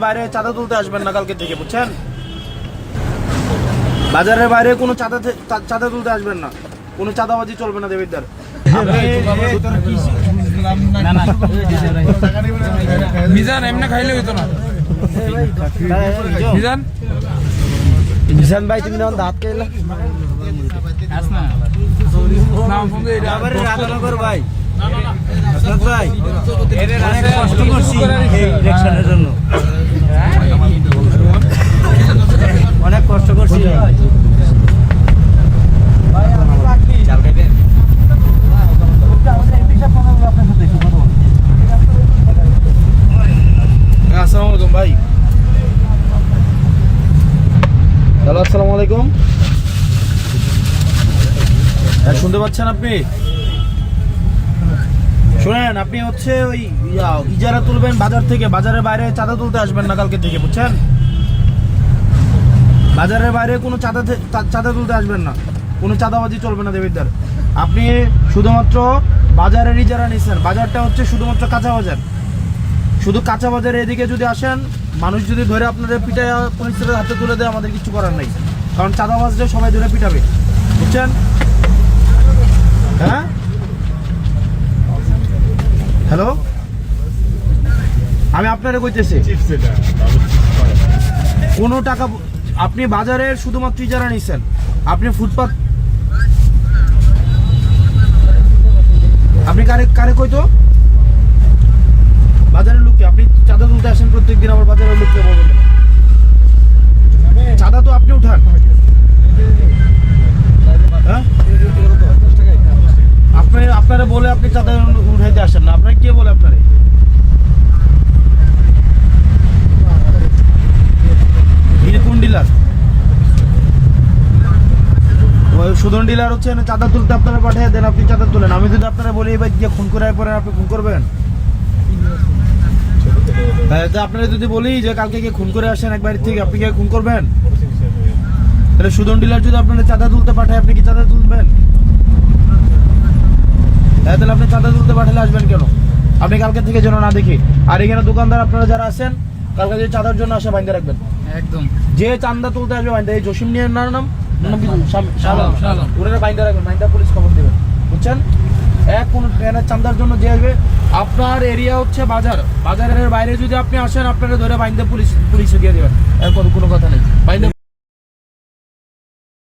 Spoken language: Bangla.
বাইরে চাঁদা তুলতে আসবেন না কালকে থেকে, বুঝছেন? বাজারের বাইরে কোনো চাঁদা তুলতে আসবেন না, কোনো চাঁদাবাজি চলবে না দেবিদ্দার। মিজান এমনি খাইলে হইতো না। মিজান মিজান ভাই তুমি যখন দাঁত খাইলে নাম ফোন দে এটা আবার রাধনা কর ভাই। ভাই অনেক কষ্ট করছি এই ইলেকশনের জন্য, অনেক কষ্ট করছি। আসসালামু আলাইকুম ভাই। হ্যালো, আসসালামু আলাইকুম। শুনতে পাচ্ছেন আপনি? শুনেন, আপনি হচ্ছে ওই ইজারা তুলবেন বাজার থেকে, বাজারের বাইরে চাঁদা তুলতে আসবেন না কালকে থেকে, বুঝছেন? বাজারের বাইরে কোনো চাঁদা তুলতে আসবেন না, কোনো চাঁদাবাজি চলবে না দেবিদ্দার। আপনি শুধুমাত্র বাজারের ইজারা নিচ্ছেন, বাজারটা হচ্ছে শুধুমাত্র কাঁচা বাজার। শুধু কাঁচা বাজারে এদিকে যদি আসেন, মানুষ যদি ধরে আপনাদের পিটায় পুলিশের হাতে তুলে দেয়, আমাদের কিছু করার নাই, কারণ চাঁদাবাজরা সবাই ধরে পিটাবে, বুঝছেন? হ্যাঁ, হ্যালো, আমি আপনারে কইতেছি কোনো টাকা আপনি বাজারের শুধুমাত্র ইজারা নিচ্ছেন, আপনি ফুটপাত আপনি কারে কইতো বাজারের লোককে আপনি চাঁদা তুলতে আসেন প্রত্যেকদিন, আবার বাজারের লোককে বলবেন চাঁদা তো আপনি উঠান। হ্যাঁ, আপনারা বলে আপনি চাঁদা উঠাইতে আসেন না, আপনার কে বলে আপনারে? কোন ডিলার? সুদন ডিলার হচ্ছে চাঁদা তুলতে আপনারা পাঠিয়ে দেন, আপনি চাঁদা তুলেন। আমি যদি আপনারা বলি এবার গিয়ে খুন করে পরে আপনি খুন করবেন? আপনারা যদি বলি যে কালকে গিয়ে খুন করে আসেন একবার থেকে, আপনি গিয়ে খুন করবেন? তাহলে সুদন ডিলার যদি আপনারা চাঁদা তুলতে পাঠায়, আপনি কি চাঁদা তুলবেন? তাহলে আপনি চাঁদা তুলতে পাঠালে আসবেন কেন? আপনি কালকে থেকে যেন না দেখি। আর এখানে দোকানদার আপনারা যারা আছেন, কালকে যদি চাঁদার জন্য আসে বাইন্দা রাখবেন, একদম। যে চাঁদা তুলতে আসবে বাইন্দা, এই জসিম নিয়ে নাম ওনারা বাইন্দা রাখবেন, বাইন্দা পুলিশ খবর দেবেন, বুঝছেন? কোনো চাঁদার জন্য যে আসবে, আপনার এরিয়া হচ্ছে বাজার, বাজারের বাইরে যদি আপনি আসেন, আপনারা ধরে বাইন্দা পুলিশে দিয়ে দেবেন, এরপর কোনো কথা নেই। বাইন্দা